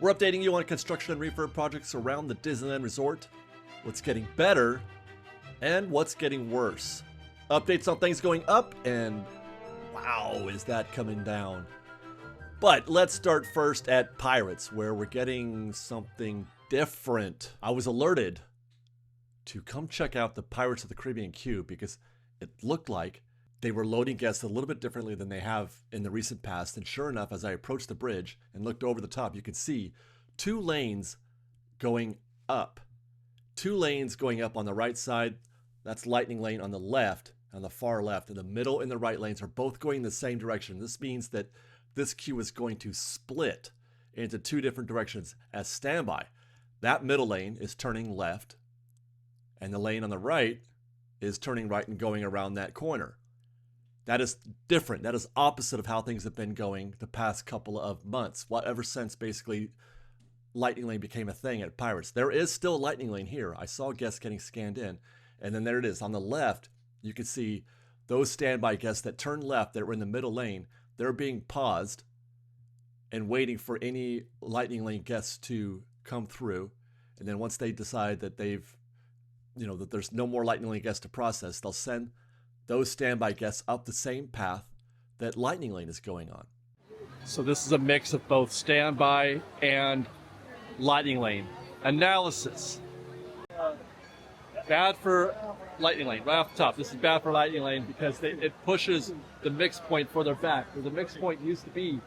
We're updating you on construction and refurb projects around the Disneyland Resort, what's getting better, and what's getting worse. Updates on things going up, and wow, is that coming down. But let's start first at Pirates, where we're getting something different. I was alerted to come check out the Pirates of the Caribbean queue because it looked like they were loading guests a little bit differently than they have in the recent past. And sure enough, as I approached the bridge and looked over the top, you could see 2 lanes going up. 2 lanes going up on the right side. That's Lightning Lane on the left, on the far left. And the middle and the right lanes are both going in the same direction. This means that this queue is going to split into 2 different directions as standby. That middle lane is turning left, and the lane on the right is turning right and going around that corner. That is different. That is opposite of how things have been going the past couple of months. Ever since basically Lightning Lane became a thing at Pirates. There is still a Lightning Lane here. I saw guests getting scanned in. And then there it is. On the left, you can see those standby guests that turned left that were in the middle lane. They're being paused and waiting for any Lightning Lane guests to come through. And then once they decide that that there's no more Lightning Lane guests to process, they'll send those standby guests up the same path that Lightning Lane is going on. So this is a mix of both standby and Lightning Lane. Analysis. Bad for Lightning Lane, right off the top. This is bad for Lightning Lane because it pushes the mix point further back. Where the mix point used to be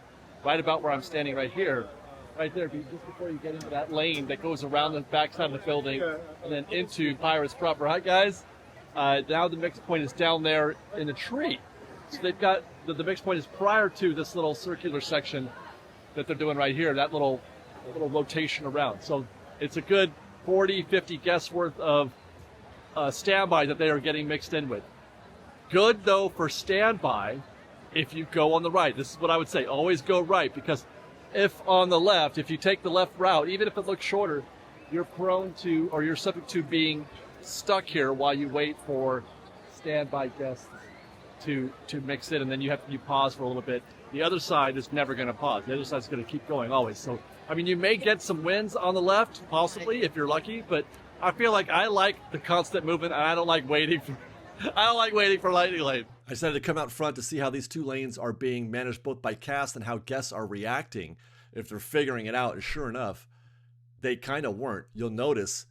right about where I'm standing right here. Right there, just before you get into that lane that goes around the backside of the building and then into Pirates proper. Hi, guys. Now the mix point is down there in the tree. So they've got, the mix point is prior to this little circular section that they're doing right here, that little rotation around. So it's a good 40, 50 guests worth of standby that they are getting mixed in with. Good, though, for standby if you go on the right. This is what I would say. Always go right, because if on the left, if you take the left route, even if it looks shorter, you're prone to, or you're subject to being stuck here while you wait for standby guests to mix in, and then you pause for a little bit. The other side is never going to pause. The other side is going to keep going always. So, I mean, you may get some wins on the left, possibly, if you're lucky, but I feel like I like the constant movement, and I don't like waiting for Lightning Lane. I decided to come out front to see how these 2 lanes are being managed both by cast and how guests are reacting, if they're figuring it out. And sure enough, they kind of weren't. You'll notice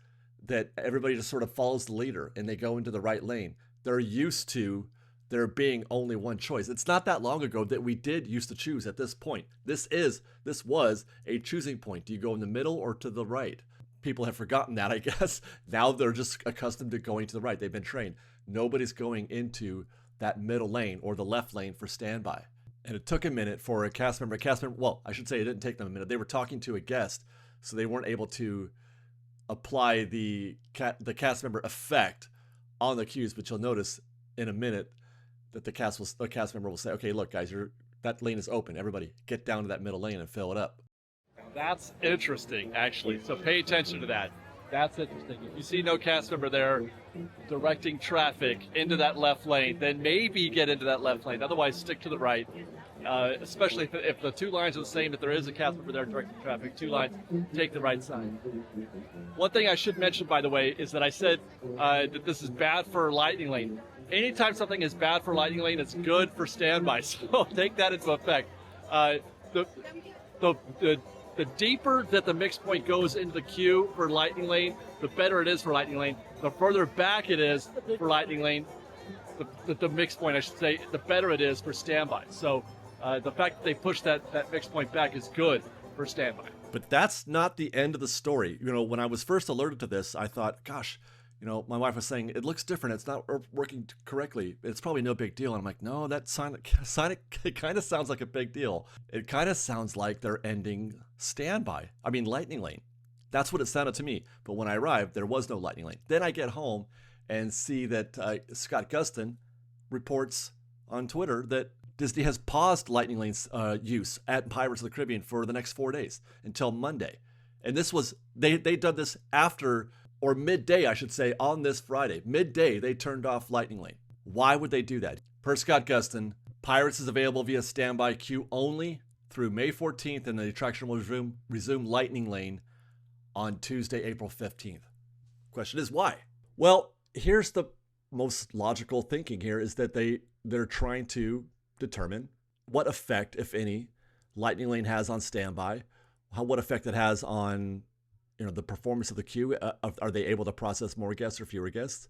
that everybody just sort of follows the leader and they go into the right lane. They're used to there being only one choice. It's not that long ago that we did used to choose at this point. This was a choosing point. Do you go in the middle or to the right? People have forgotten that, I guess. Now they're just accustomed to going to the right. They've been trained. Nobody's going into that middle lane or the left lane for standby. And it took a minute for a cast member, well, I should say it didn't take them a minute. They were talking to a guest, so they weren't able to apply the cast member effect on the queues. But you'll notice in a minute that the cast member will say, okay, look, guys, that lane is open. Everybody get down to that middle lane and fill it up. That's interesting, actually. So pay attention to that. That's interesting. If you see no cast member there directing traffic into that left lane, then maybe get into that left lane. Otherwise, stick to the right. Especially if the 2 lines are the same, if there is a cast member there directing traffic, 2 lines, take the right side. One thing I should mention, by the way, is that I said that this is bad for Lightning Lane. Anytime something is bad for Lightning Lane, it's good for standby. So take that into effect. The deeper that the mix point goes into the queue for Lightning Lane, the better it is for Lightning Lane. The further back it is for Lightning Lane, the mix point, I should say, the better it is for standby. So the fact that they push that mix point back is good for standby. But that's not the end of the story. When I was first alerted to this, I thought, gosh, my wife was saying, it looks different. It's not working correctly. It's probably no big deal. And I'm like, no, that sign it kind of sounds like a big deal. It kind of sounds like they're ending Lightning Lane. That's what it sounded to me. But when I arrived, there was no Lightning Lane. Then I get home and see that Scott Gustin reports on Twitter that Disney has paused Lightning Lane's use at Pirates of the Caribbean for the next 4 days until Monday. And this was, they done this after, or midday, I should say, on this Friday. Midday, they turned off Lightning Lane. Why would they do that? Per Scott Gustin, Pirates is available via standby queue only through May 14th, and the attraction will resume Lightning Lane on Tuesday, April 15th. Question is why? Well, here's the most logical thinking here is that they're trying to determine what effect, if any, Lightning Lane has on standby, what effect it has on the performance of the queue. Are they able to process more guests or fewer guests?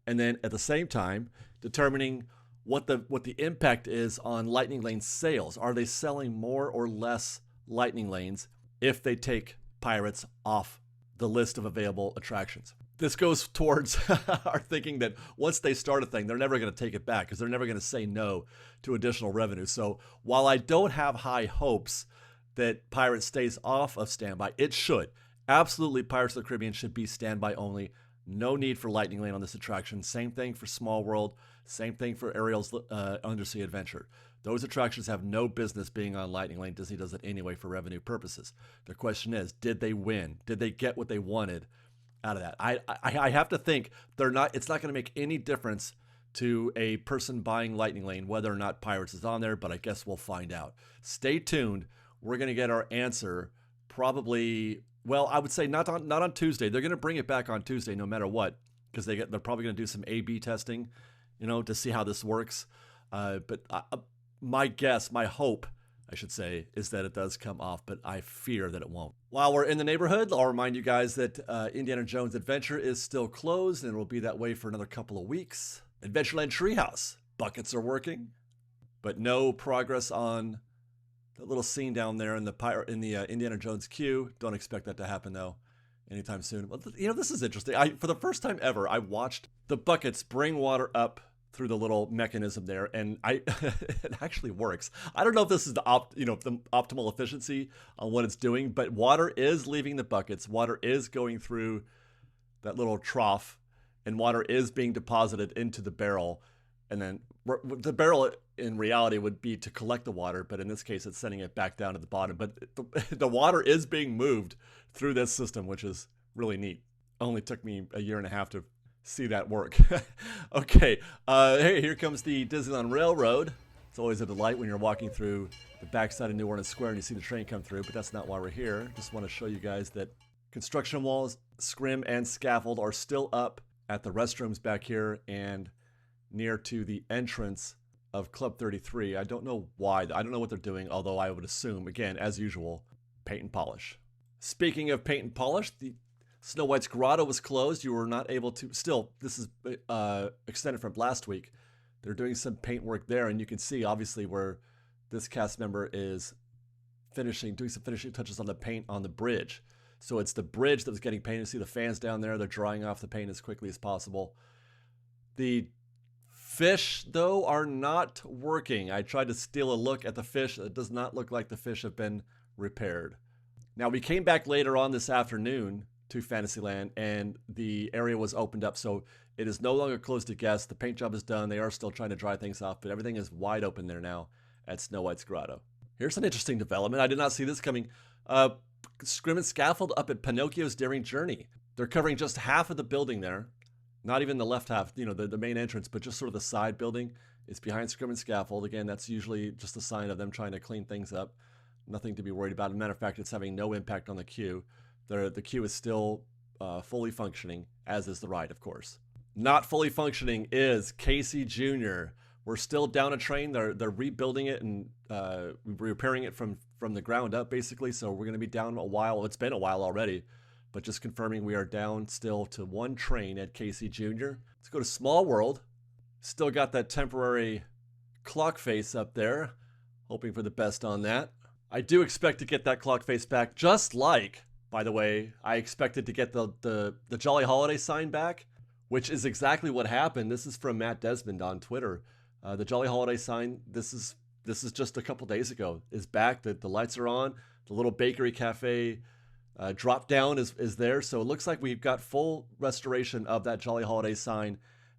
And then at the same time, determining what the impact is on Lightning Lane sales. Are they selling more or less Lightning Lanes if they take Pirates off the list of available attractions? This goes towards our thinking that once they start a thing, they're never going to take it back because they're never going to say no to additional revenue. So while I don't have high hopes that Pirates stays off of standby, it should. Absolutely, Pirates of the Caribbean should be standby only. No need for Lightning Lane on this attraction. Same thing for Small World. Same thing for Ariel's Undersea Adventure. Those attractions have no business being on Lightning Lane. Disney does it anyway for revenue purposes. The question is, did they win? Did they get what they wanted out of that? I have to think it's not going to make any difference to a person buying Lightning Lane whether or not Pirates is on there, but I guess we'll find out. Stay tuned. We're going to get our answer probably, well, I would say not on Tuesday. They're going to bring it back on Tuesday no matter what, because they're probably going to do some A/B testing, to see how this works. But my guess, my hope, I should say, is that it does come off, but I fear that it won't. While we're in the neighborhood, I'll remind you guys that Indiana Jones Adventure is still closed, and it will be that way for another couple of weeks. Adventureland Treehouse, buckets are working, but no progress on the little scene down there in the Indiana Jones queue. Don't expect that to happen, though, anytime soon. Well, this is interesting. For the first time ever, I watched the buckets bring water up through the little mechanism there, and it actually works. I don't know if this is the optimal efficiency on what it's doing, but water is leaving the buckets. Water is going through that little trough, and water is being deposited into the barrel. And then the barrel in reality would be to collect the water, but in this case, it's sending it back down to the bottom. But the water is being moved through this system, which is really neat. Only took me a year and a half to see that work. Okay, hey, here comes the Disneyland Railroad. It's always a delight when you're walking through the backside of New Orleans Square and you see the train come through, but that's not why we're here. Just want to show you guys that construction walls, scrim, and scaffold are still up at the restrooms back here and near to the entrance of Club 33. I don't know why. I don't know what they're doing, although I would assume, again, as usual, paint and polish. Speaking of paint and polish, the Snow White's Grotto was closed. You were not able to, still, this is extended from last week. They're doing some paint work there, and you can see, obviously, where this cast member is doing some finishing touches on the paint on the bridge. So it's the bridge that was getting painted. See the fans down there. They're drying off the paint as quickly as possible. The fish, though, are not working. I tried to steal a look at the fish. It does not look like the fish have been repaired. Now, we came back later on this afternoon to Fantasyland, and the area was opened up, so it is no longer closed to guests. The paint job is done. They are still trying to dry things off, but everything is wide open there now at Snow White's Grotto. Here's an interesting development. I did not see this coming. Scrim and Scaffold up at Pinocchio's Daring Journey. They're covering just half of the building there. Not even the left half, the main entrance, but just sort of the side building. It's behind Scrim and Scaffold. Again, that's usually just a sign of them trying to clean things up. Nothing to be worried about. As a matter of fact, it's having no impact on the queue. The queue is still fully functioning, as is the ride, of course. Not fully functioning is Casey Jr. We're still down a train. They're rebuilding it and repairing it from the ground up, basically. So we're going to be down a while. It's been a while already, but just confirming we are down still to one train at Casey Jr. Let's go to Small World. Still got that temporary clock face up there. Hoping for the best on that. I do expect to get that clock face back, just like, by the way, I expected to get the Jolly Holiday sign back, which is exactly what happened. This is from Matt Desmond on Twitter. The Jolly Holiday sign, this is just a couple days ago, is back. The lights are on. The little bakery cafe drop down is there. So it looks like we've got full restoration of that Jolly Holiday sign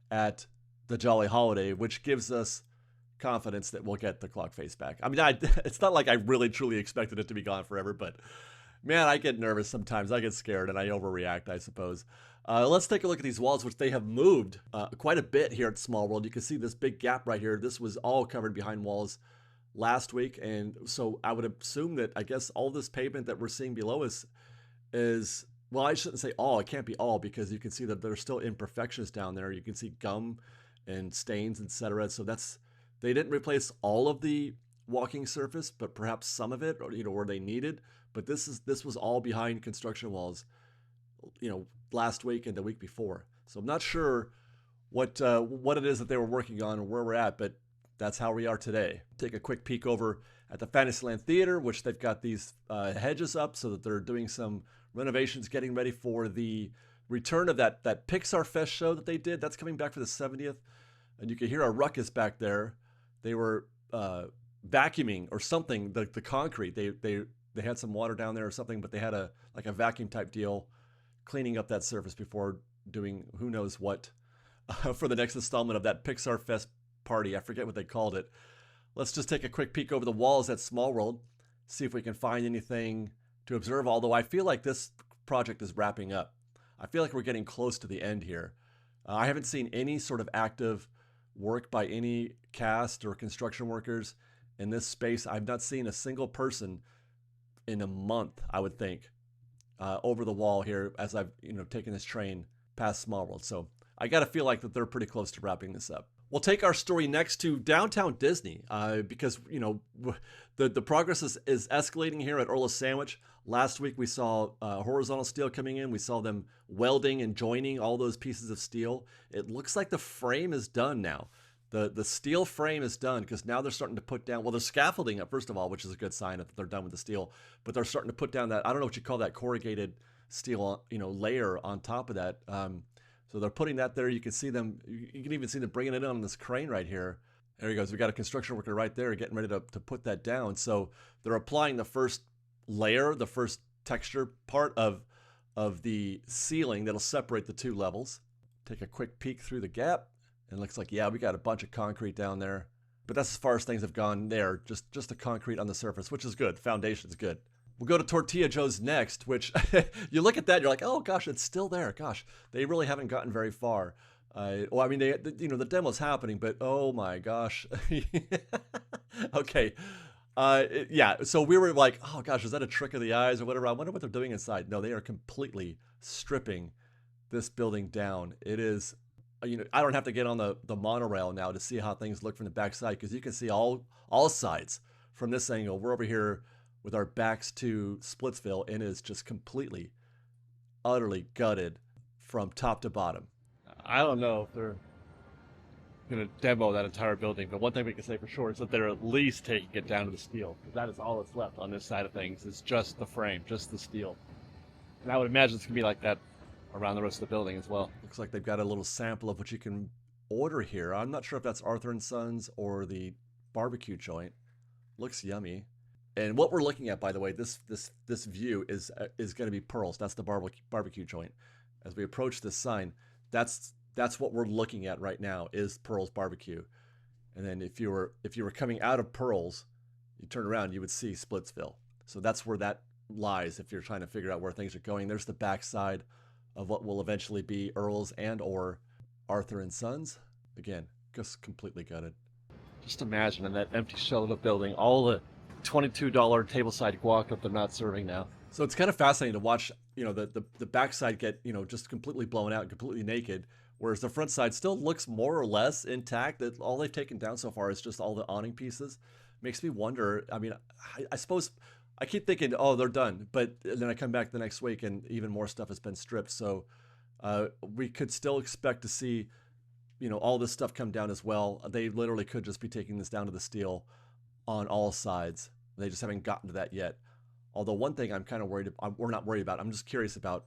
at the Jolly Holiday, which gives us confidence that we'll get the clock face back. I mean, it's not like I really truly expected it to be gone forever, but man, I get nervous sometimes. I get scared and I overreact, I suppose. Let's take a look at these walls, which they have moved quite a bit here at Small World. You can see this big gap right here. This was all covered behind walls last week, and so I would assume that I guess all this pavement that we're seeing below is well, I shouldn't say all. It can't be all because you can see that there's still imperfections down there. You can see gum and stains, etc. So that's they didn't replace all of the walking surface, but perhaps some of it, or where they needed. But this was all behind construction walls, last week and the week before. So I'm not sure what it is that they were working on or where we're at, but that's how we are today. Take a quick peek over at the Fantasyland Theater, which they've got these hedges up so that they're doing some renovations, getting ready for the return of that Pixar Fest show that they did. That's coming back for the 70th. And you can hear a ruckus back there. They were vacuuming or something, the concrete. They had some water down there or something, but they had a vacuum type deal cleaning up that surface before doing who knows what for the next installment of that Pixar Fest party. I forget what they called it. Let's just take a quick peek over the walls at Small World, see if we can find anything to observe, although I feel like this project is wrapping up. I feel like we're getting close to the end here. I haven't seen any sort of active work by any cast or construction workers in this space. I've not seen a single person in a month, I would think, over the wall here as I've taken this train past Small World. So I got to feel like that they're pretty close to wrapping this up. We'll take our story next to downtown Disney because the progress is escalating here at Earl's Sandwich. Last week we saw horizontal steel coming in. We saw them welding and joining all those pieces of steel. It looks like the frame is done now. The steel frame is done because now they're starting to put down, well, they're scaffolding up first of all, which is a good sign that they're done with the steel, but they're starting to put down that, I don't know what you call that, corrugated steel, layer on top of that. So they're putting that there. You can see them, you can even see them bringing it in on this crane right here. There he goes. We got a construction worker right there getting ready to put that down. So they're applying the first layer, the first texture part of the ceiling that'll separate the two levels. Take a quick peek through the gap. And it looks like, yeah, we got a bunch of concrete down there. But that's as far as things have gone there. Just the concrete on the surface, which is good. Foundation's good. We'll go to Tortilla Joe's next, which you look at that, you're like, oh gosh, it's still there. Gosh, they really haven't gotten very far. Well, I mean, the demo's happening, but oh my gosh. Okay. Yeah, so we were like, oh gosh, is that a trick of the eyes or whatever? I wonder what they're doing inside. No, they are completely stripping this building down. It is, I don't have to get on the monorail now to see how things look from the backside because you can see all sides from this angle. We're over here with our backs to Splitsville, and it is just completely, utterly gutted from top to bottom. I don't know if they're going to demo that entire building, but one thing we can say for sure is that they're at least taking it down to the steel. That is all that's left on this side of things. It's just the frame, just the steel. And I would imagine it's going to be like that around the rest of the building as well. Looks like they've got a little sample of what you can order here. I'm not sure if that's Arthur & Sons or the barbecue joint. Looks yummy. And what we're looking at, by the way, this view is going to be Pearl's. That's the barbecue joint. As we approach this sign, that's what we're looking at right now is Pearl's Barbecue. And then if you were coming out of Pearl's, you turn around, you would see Splitsville. So that's where that lies if you're trying to figure out where things are going. There's the backside of what will eventually be Earl's and or Arthur & Sons. Again, just completely gutted. Just imagine in that empty shell of a building, all the $22 tableside guac that they're not serving now. So it's kind of fascinating to watch, the backside get, just completely blown out and completely naked, whereas the front side still looks more or less intact. That all they've taken down so far is just all the awning pieces. Makes me wonder. I mean, I suppose I keep thinking, oh, they're done, but then I come back the next week and even more stuff has been stripped. So we could still expect to see, all this stuff come down as well. They literally could just be taking this down to the steel on all sides. They just haven't gotten to that yet. Although one thing I'm kind of worried about, we're not worried about, I'm just curious about,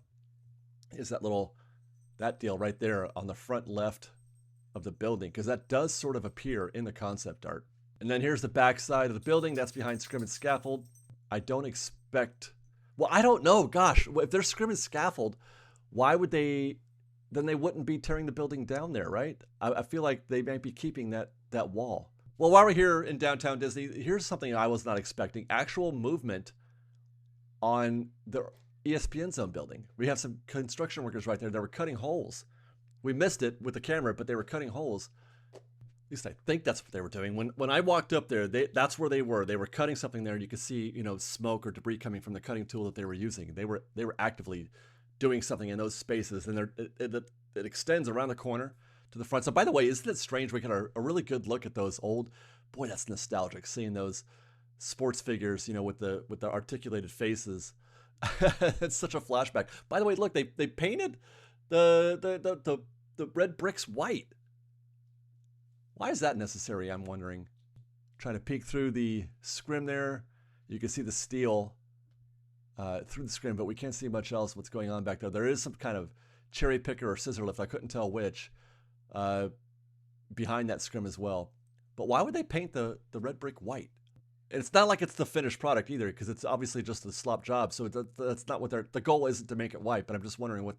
is that deal right there on the front left of the building, because that does sort of appear in the concept art. And then here's the back side of the building. That's behind Scrim and Scaffold. I don't expect, well, I don't know. Gosh, if there's Scrim and Scaffold, why would they wouldn't be tearing the building down there, right? I feel like they might be keeping that wall. Well, while we're here in downtown Disney, here's something I was not expecting. Actual movement on the ESPN Zone building. We have some construction workers right there that were cutting holes. We missed it with the camera, but they were cutting holes. least I think that's what they were doing. When I walked up there, that's where they were. They were cutting something there, and you could see, smoke or debris coming from the cutting tool that they were using. They were actively doing something in those spaces, and it extends around the corner to the front. So, by the way, isn't it strange? We got a really good look at those old. Boy, that's nostalgic. Seeing those sports figures, with the articulated faces. It's such a flashback. By the way, look, they painted the red bricks white. Why is that necessary, I'm wondering? Trying to peek through the scrim there. You can see the steel through the scrim, but we can't see much else what's going on back there. There is some kind of cherry picker or scissor lift, I couldn't tell which, behind that scrim as well. But why would they paint the red brick white? And it's not like it's the finished product either, because it's obviously just a slop job. So that's not what the goal isn't to make it white, but I'm just wondering what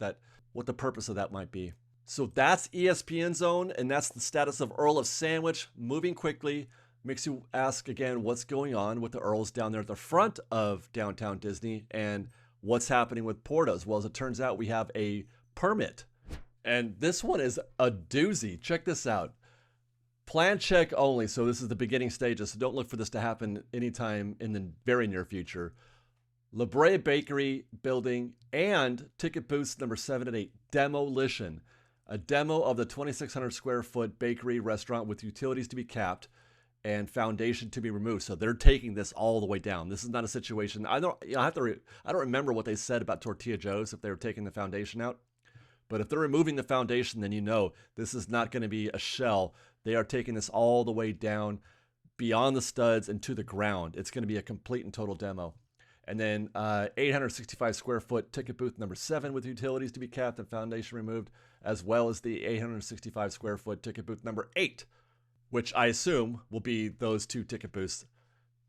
the purpose of that might be. So that's ESPN Zone, and that's the status of Earl of Sandwich. Moving quickly, makes you ask again what's going on with the Earls down there at the front of downtown Disney, and what's happening with Portos. Well, as it turns out, we have a permit, and this one is a doozy. Check this out. Plan check only, so this is the beginning stages, so don't look for this to happen anytime in the very near future. La Brea Bakery building and ticket booths number 7 and 8, demolition. A demo of the 2,600 square foot bakery restaurant with utilities to be capped and foundation to be removed. So they're taking this all the way down. This is not a situation. I don't remember what they said about Tortilla Joe's if they were taking the foundation out. But if they're removing the foundation, then this is not going to be a shell. They are taking this all the way down beyond the studs and to the ground. It's going to be a complete and total demo. And then 865 square foot ticket booth number 7 with utilities to be capped and foundation removed, as well as the 865 square foot ticket booth number 8, which I assume will be those 2 ticket booths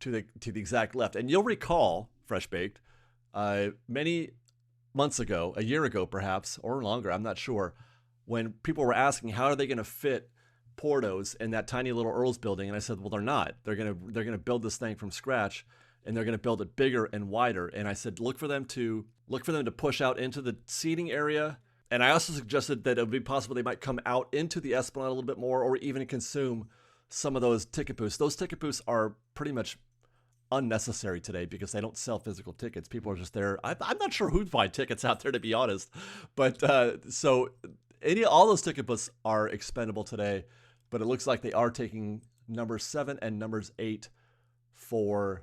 to the exact left. And you'll recall, Fresh Baked, many months ago, a year ago perhaps, or longer, I'm not sure, when people were asking how are they going to fit Portos in that tiny little Earl's building, and I said, well, they're not. They're gonna build this thing from scratch, and they're gonna build it bigger and wider. And I said, look for them to push out into the seating area. And I also suggested that it would be possible they might come out into the Esplanade a little bit more, or even consume some of those ticket booths. Those ticket booths are pretty much unnecessary today because they don't sell physical tickets. People are just there. I'm not sure who'd buy tickets out there, to be honest. But so all those ticket booths are expendable today. But it looks like they are taking numbers 7 and numbers 8 for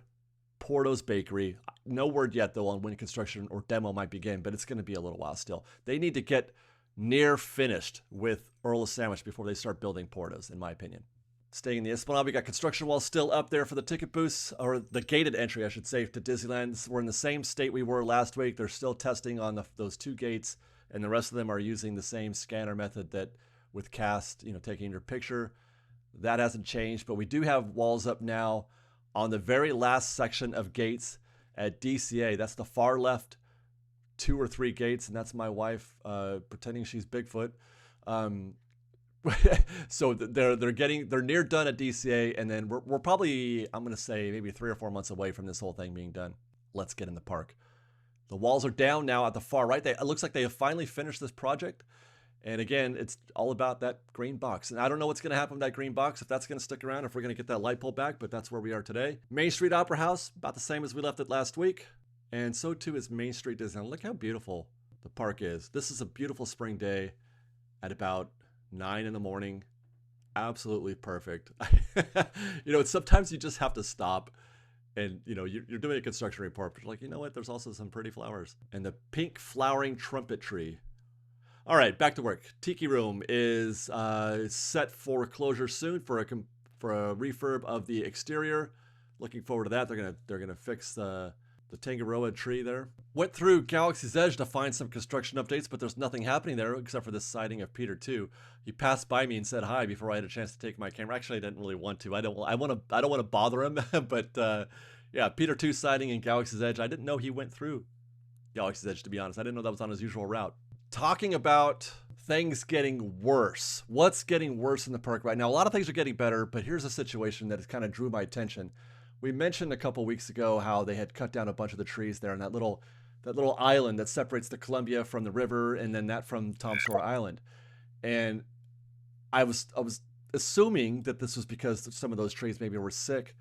Porto's Bakery. No word yet, though, on when construction or demo might begin, but it's going to be a little while still. They need to get near finished with Earl of Sandwich before they start building Porto's, in my opinion. Staying in the Esplanade, we got construction walls still up there for the ticket booths, or the gated entry, I should say, to Disneyland. We're in the same state we were last week. They're still testing on those 2 gates, and the rest of them are using the same scanner method that with Cast, taking your picture. That hasn't changed, but we do have walls up now on the very last section of gates at DCA. That's the far left 2 or 3 gates, and that's my wife pretending she's Bigfoot. So they're near done at DCA, and then we're probably, I'm going to say, maybe 3 or 4 months away from this whole thing being done. Let's get in the park. The walls are down now at the far right. It looks like they have finally finished this project. And again, it's all about that green box. And I don't know what's going to happen with that green box, if that's going to stick around, if we're going to get that light pole back, but that's where we are today. Main Street Opera House, about the same as we left it last week. And so too is Main Street Disneyland. Look how beautiful the park is. This is a beautiful spring day at about 9 in the morning. Absolutely perfect. Sometimes you just have to stop and, you're doing a construction report, but you're like, you know what? There's also some pretty flowers. And the pink flowering trumpet tree. All right, back to work. Tiki Room is set for closure soon for a refurb of the exterior. Looking forward to that. They're gonna fix the Tangaroa tree there. Went through Galaxy's Edge to find some construction updates, but there's nothing happening there except for this sighting of Peter 2. He passed by me and said hi before I had a chance to take my camera. Actually, I didn't really want to. I don't want to bother him, but yeah, Peter 2 sighting in Galaxy's Edge. I didn't know he went through Galaxy's Edge, to be honest. I didn't know that was on his usual route. Talking about things getting worse. What's getting worse in the park right now? A lot of things are getting better, but here's a situation that has kind of drew my attention. We mentioned a couple weeks ago how they had cut down a bunch of the trees there on that little island that separates the Columbia from the river, and then that from Tom Sawyer Island. And I was assuming that this was because some of those trees maybe were sick.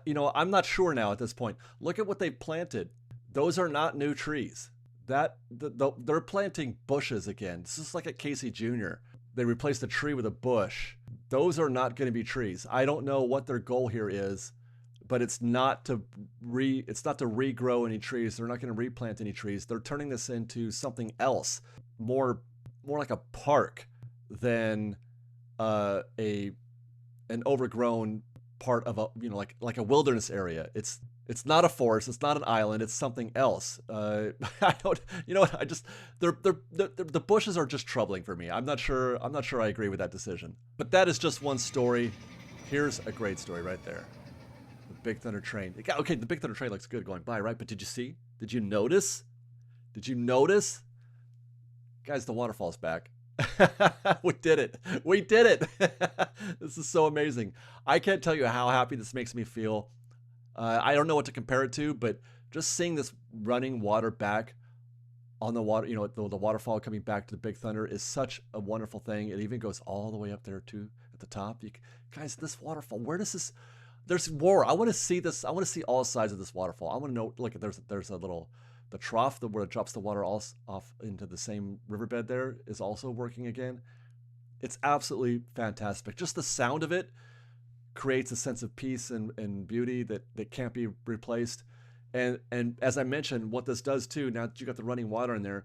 I'm not sure now at this point. Look at what they planted. Those are not new trees. They're planting bushes again. This is like at Casey Jr. They replaced a tree with a bush. Those are not going to be trees. I don't know what their goal here is, but it's not to regrow any trees. They're not going to replant any trees. They're turning this into something else, more like a park than an overgrown part of a like a wilderness area. It's not a forest. It's not an island. It's something else. I don't. You know what? The bushes are just troubling for me. I'm not sure I agree with that decision. But that is just one story. Here's a great story right there. The Big Thunder train. Okay, the Big Thunder train looks good going by, right? But did you see? Did you notice? Guys, the waterfall's back. We did it. This is so amazing. I can't tell you how happy this makes me feel. I don't know what to compare it to, but just seeing this running water back on the water, the waterfall coming back to the Big Thunder is such a wonderful thing. It even goes all the way up there too at the top. Guys, this waterfall, where does this? There's more. I want to see this. I want to see all sides of this waterfall. I want to know. Look, there's a little. The trough where it drops the water off into the same riverbed there is also working again. It's absolutely fantastic. Just the sound of it creates a sense of peace and beauty that can't be replaced. And as I mentioned, what this does too, now that you got the running water in there,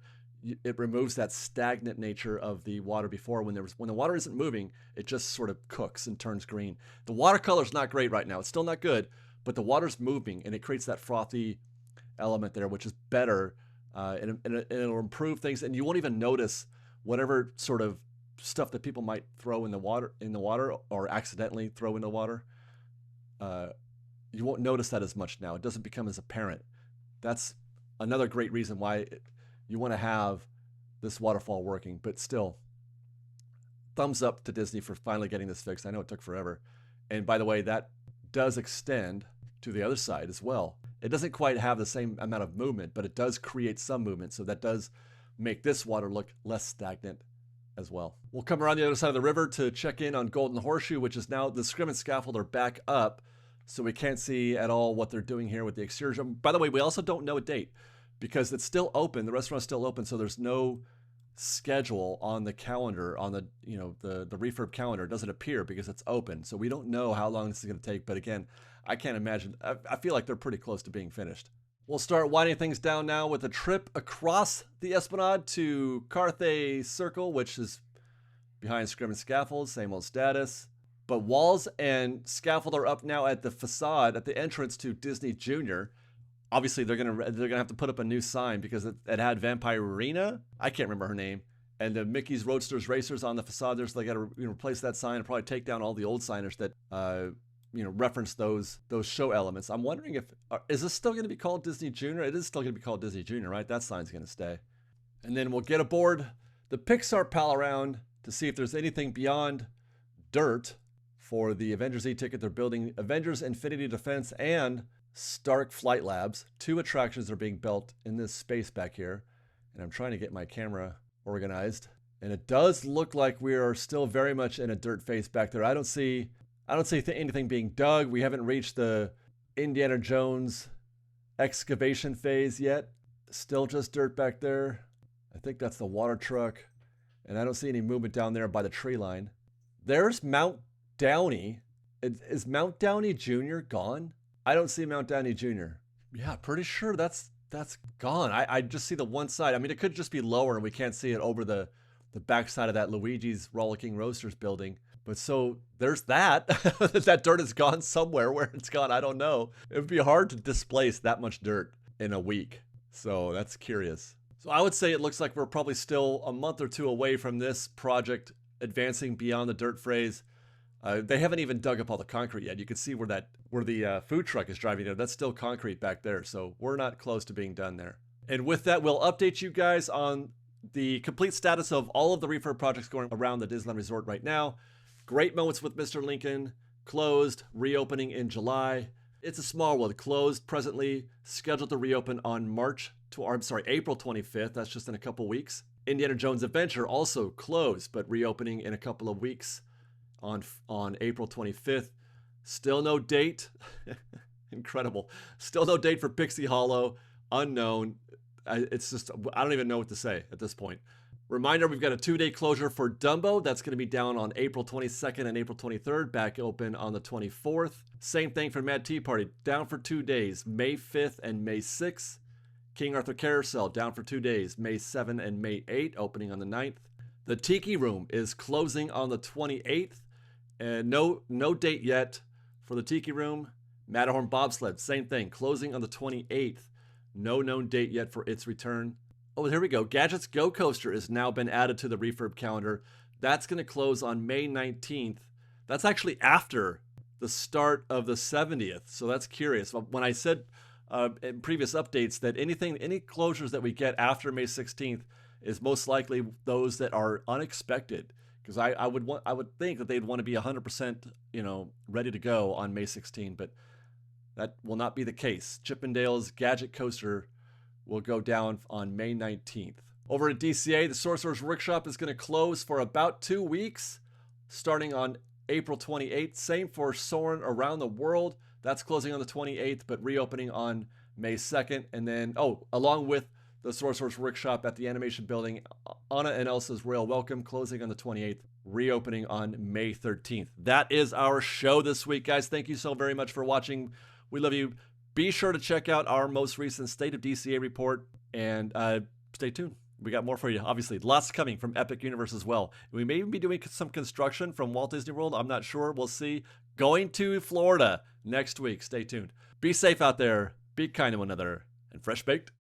it removes that stagnant nature of the water before. When the water isn't moving, it just sort of cooks and turns green. The watercolor's not great right now. It's still not good, but the water's moving and it creates that frothy element there, which is better, and it'll improve things. And you won't even notice whatever sort of stuff that people might throw in the water or accidentally throw in the water. You won't notice that as much now. It doesn't become as apparent. That's another great reason why you want to have this waterfall working. But still, thumbs up to Disney for finally getting this fixed. I know it took forever. And by the way, that does extend to the other side as well. It doesn't quite have the same amount of movement, but it does create some movement. So that does make this water look less stagnant as well. We'll come around the other side of the river to check in on Golden Horseshoe, which is now the scrim and scaffold are back up. So we can't see at all what they're doing here with the exterior. By the way, we also don't know a date because it's still open. The restaurant's still open. So there's no schedule on the calendar, on the refurb calendar. It doesn't appear because it's open. So we don't know how long this is going to take. But again, I can't imagine. I feel like they're pretty close to being finished. We'll start winding things down now with a trip across the Esplanade to Carthay Circle, which is behind scrim and scaffold, same old status. But walls and scaffold are up now at the facade, at the entrance to Disney Junior. Obviously, they're gonna have to put up a new sign because it had Vampirina. I can't remember her name. And the Mickey's Roadsters Racers on the facade there, so they got to replace that sign and probably take down all the old signage that reference those show elements. I'm wondering is this still going to be called Disney Junior? It is still going to be called Disney Junior, right? That sign's going to stay. And then we'll get aboard the Pixar pal around to see if there's anything beyond dirt for the Avengers E Ticket. They're building Avengers Infinity Defense and Stark Flight Labs. 2 attractions are being built in this space back here. And I'm trying to get my camera organized. And it does look like we are still very much in a dirt phase back there. I don't see anything being dug. We haven't reached the Indiana Jones excavation phase yet. Still just dirt back there. I think that's the water truck. And I don't see any movement down there by the tree line. There's Mount Downey. Is Mount Downey Jr. gone? I don't see Mount Downey Jr. Yeah, pretty sure that's gone. I just see the one side. I mean, it could just be lower and we can't see it over the backside of that Luigi's Rollicking Roasters building. But so there's that. That dirt is gone somewhere. Where it's gone, I don't know. It would be hard to displace that much dirt in a week. So that's curious. So I would say it looks like we're probably still a month or 2 away from this project advancing beyond the dirt phase. They haven't even dug up all the concrete yet. You can see where the food truck is driving there. That's still concrete back there. So we're not close to being done there. And with that, we'll update you guys on the complete status of all of the refurb projects going around the Disneyland Resort right now. Great moments with Mr. Lincoln, closed, reopening in July. It's a Small World, closed presently, scheduled to reopen on April 25th. That's just in a couple weeks. Indiana Jones Adventure also closed, but reopening in a couple of weeks. on April 25th. Still no date. Incredible. Still no date for Pixie Hollow. Unknown. It's just, I don't even know what to say at this point. Reminder, we've got a 2-day closure for Dumbo. That's going to be down on April 22nd and April 23rd, back open on the 24th. Same thing for Mad Tea Party, down for 2 days, May 5th and May 6th. King Arthur Carousel, down for 2 days, May 7 and May 8, opening on the 9th. The Tiki Room is closing on the 28th, and no date yet for the Tiki Room. Matterhorn Bobsled, same thing, closing on the 28th. No known date yet for its return. Oh, here we go. Gadget's Go Coaster has now been added to the refurb calendar. That's going to close on May 19th. That's actually after the start of the 70th. So that's curious. When I said in previous updates that any closures that we get after May 16th is most likely those that are unexpected, because I would think that they'd want to be 100% ready to go on May 16th, but that will not be the case. Chippendale's Gadget Coaster will go down on May 19th. Over at DCA, the Sorcerer's Workshop is going to close for about 2 weeks, starting on April 28th. Same for Soarin' Around the World. That's closing on the 28th, but reopening on May 2nd. And then, along with the Sorcerer's Workshop at the Animation Building, Anna and Elsa's Royal Welcome, closing on the 28th, reopening on May 13th. That is our show this week, guys. Thank you so very much for watching. We love you. Be sure to check out our most recent State of DCA report, and stay tuned. We got more for you, obviously. Lots coming from Epic Universe as well. We may even be doing some construction from Walt Disney World. I'm not sure. We'll see. Going to Florida next week. Stay tuned. Be safe out there. Be kind to one another. And fresh baked.